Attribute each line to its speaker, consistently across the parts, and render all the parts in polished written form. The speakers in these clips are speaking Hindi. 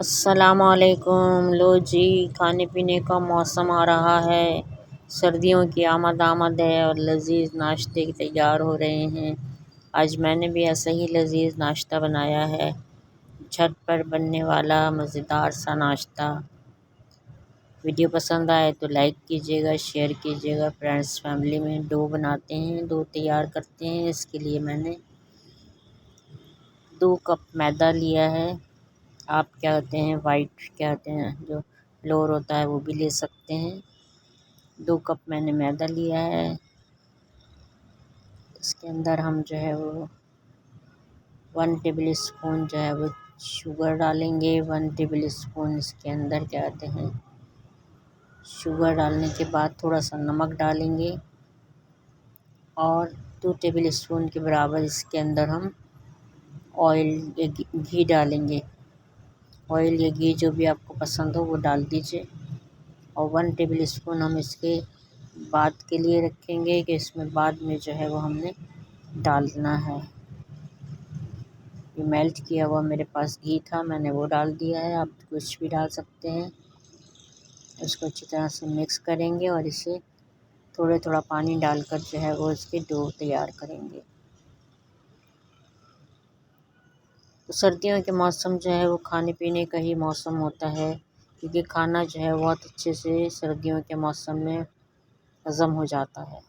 Speaker 1: अस्सलामुअलैकुम। लो जी, खाने पीने का मौसम आ रहा है। सर्दियों की आमद है और लजीज नाश्ते तैयार हो रहे हैं। आज मैंने भी ऐसा ही लजीज नाश्ता बनाया है, झट पर बनने वाला मज़ेदार सा नाश्ता। वीडियो पसंद आए तो लाइक कीजिएगा, शेयर कीजिएगा। फ्रेंड्स फैमिली में डो बनाते हैं, डो तैयार करते हैं। इसके लिए मैंने 2 कप मैदा लिया है। आप क्या कहते हैं, वाइट क्या कहते हैं, जो फ्लोर होता है वो भी ले सकते हैं। 2 कप मैंने मैदा लिया है। इसके अंदर हम जो है वो 1 टेबल स्पून जो है वो शुगर डालेंगे। 1 टेबल स्पून इसके अंदर क्या कहते हैं, शुगर डालने के बाद थोड़ा सा नमक डालेंगे और 2 टेबल स्पून के बराबर इसके अंदर हम ऑयल या घी डालेंगे। ऑयल या घी जो भी आपको पसंद हो वो डाल दीजिए। और 1 टेबल स्पून हम इसके बाद के लिए रखेंगे कि इसमें बाद में जो है वो हमने डालना है। ये मेल्ट किया हुआ मेरे पास घी था, मैंने वो डाल दिया है। आप कुछ भी डाल सकते हैं। इसको अच्छी तरह से मिक्स करेंगे और इसे थोड़ा पानी डालकर जो है वो इसके डो तैयार करेंगे। तो सर्दियों के मौसम जो है वो खाने पीने का ही मौसम होता है, क्योंकि खाना जो है बहुत अच्छे से सर्दियों के मौसम में हज़म हो जाता है।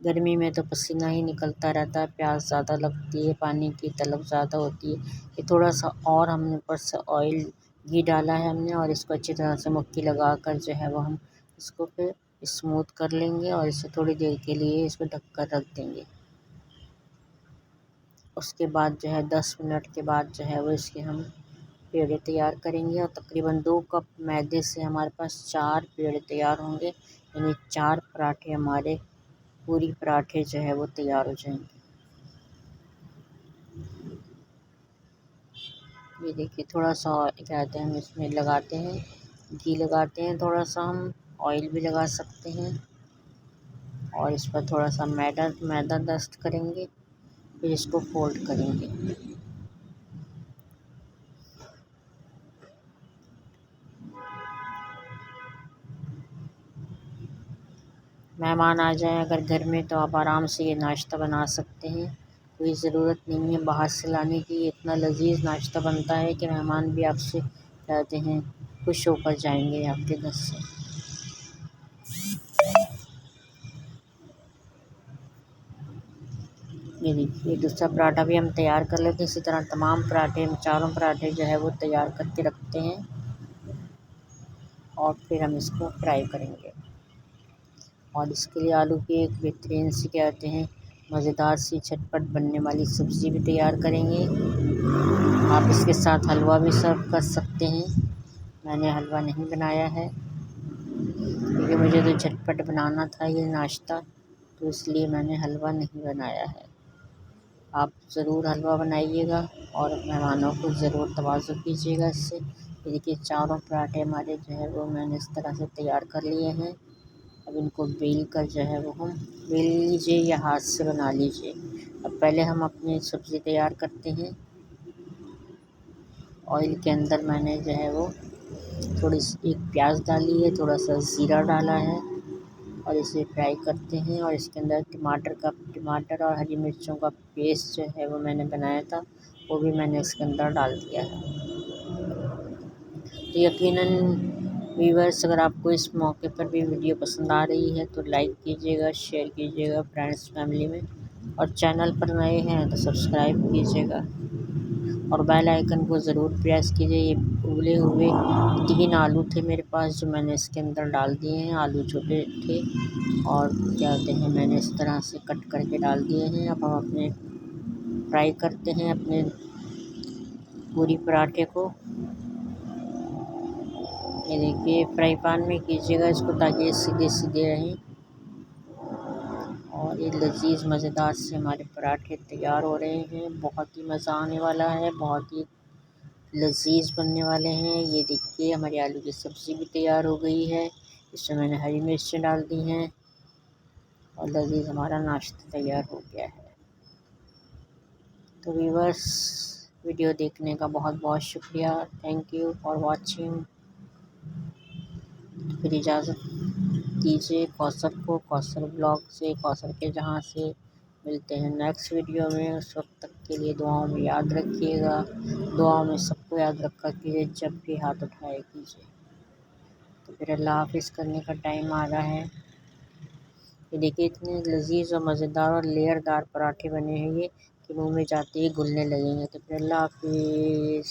Speaker 1: गर्मी में तो पसीना ही निकलता रहता है, प्यास ज़्यादा लगती है, पानी की तलब ज़्यादा होती है। ये थोड़ा सा और हमने ऊपर से ऑयल घी डाला है हमने, और इसको अच्छी तरह से मुक्की लगा कर जो है वो हम इसको फिर स्मूथ कर लेंगे और इसे थोड़ी देर के लिए इसको ढक कर रख देंगे। उसके बाद जो है 10 मिनट के बाद जो है वो इसके हम पेड़े तैयार करेंगे। और तकरीबन 2 कप मैदे से हमारे पास 4 पेड़े तैयार होंगे, यानी 4 पराठे हमारे पूरी पराठे जो है वो तैयार हो जाएंगे। ये देखिए, थोड़ा सा क्या कहते हैं, हम इसमें लगाते हैं घी, लगाते हैं थोड़ा सा, हम ऑयल भी लगा सकते हैं। और इस पर थोड़ा सा मैदा मैदा डस्ट करेंगे, फिर इसको फोल्ड करेंगे। मेहमान आ जाएं अगर घर में तो आप आराम से ये नाश्ता बना सकते हैं। कोई ज़रूरत नहीं है बाहर से लाने की। इतना लजीज नाश्ता बनता है कि मेहमान भी आपसे कहते हैं खुश होकर जाएंगे आपके घर से। ये देखिए, दूसरा पराठा भी हम तैयार कर लेते हैं। इसी तरह तमाम पराठे, हम चारों पराठे जो है वो तैयार करके रखते हैं और फिर हम इसको फ्राई करेंगे। और इसके लिए आलू की एक बेहतरीन सी क्या कहते हैं, मज़ेदार सी झटपट बनने वाली सब्ज़ी भी तैयार करेंगे। आप इसके साथ हलवा भी सर्व कर सकते हैं। मैंने हलवा नहीं बनाया है क्योंकि मुझे तो झटपट बनाना था ये नाश्ता, तो इसलिए मैंने हलवा नहीं बनाया है। आप ज़रूर हलवा बनाइएगा और मेहमानों को ज़रूर तवाज़ु कीजिएगा इससे। ये देखिए, चारों पराठे हमारे जो है वो मैंने इस तरह से तैयार कर लिए हैं। अब इनको बेल कर जो है वो हम बेल लीजिए या हाथ से बना लीजिए। अब पहले हम अपनी सब्ज़ी तैयार करते हैं। ऑयल के अंदर मैंने जो है वो थोड़ी सी एक प्याज डाली है, थोड़ा सा ज़ीरा डाला है और इसे फ्राई करते हैं। और इसके अंदर टमाटर और हरी मिर्चों का पेस्ट जो है वो मैंने बनाया था, वो भी मैंने इसके अंदर डाल दिया है। तो यकीनन व्यूअर्स, अगर आपको इस मौके पर भी वीडियो पसंद आ रही है तो लाइक कीजिएगा, शेयर कीजिएगा फ्रेंड्स फैमिली में, और चैनल पर नए हैं तो सब्सक्राइब कीजिएगा और बेल आइकन को ज़रूर प्रेस कीजिए। ये उबले हुए 3 आलू थे मेरे पास जो मैंने इसके अंदर डाल दिए हैं। आलू छोटे थे और क्या कहते हैं, मैंने इस तरह से कट करके डाल दिए हैं। अब हम अपने फ्राई करते हैं अपने पूरी पराठे को। ये देखिए, फ्राई पैन में कीजिएगा इसको ताकि ये सीधे सीधे रहें। और ये लजीज मज़ेदार से हमारे पराठे तैयार हो रहे हैं। बहुत ही मज़ा आने वाला है, बहुत ही लजीज बनने वाले हैं। ये देखिए, हमारी आलू की सब्ज़ी भी तैयार हो गई है। इसमें मैंने हरी मिर्चें डाल दी हैं और लजीज हमारा नाश्ता तैयार हो गया है। तो व्यूअर्स, वीडियो देखने का बहुत बहुत शुक्रिया। Thank you for watching. फिर इजाज़त दीजिए कौसर को, कौसर ब्लॉग से, कौसर के जहाँ से। मिलते हैं नेक्स्ट वीडियो में। उस वक्त तक के लिए दुआओं में याद रखिएगा। दुआओं में सबको याद रखा कीजिए, जब भी हाथ उठाए कीजिए। तो फिर अल्लाह हाफिज़ करने का टाइम आ रहा है। ये देखिए इतने लजीज और मज़ेदार और लेयरदार पराठे बने हैं ये कि मुंह में जाते ही घुलने लगेंगे। तो फिर अल्लाह हाफिज़।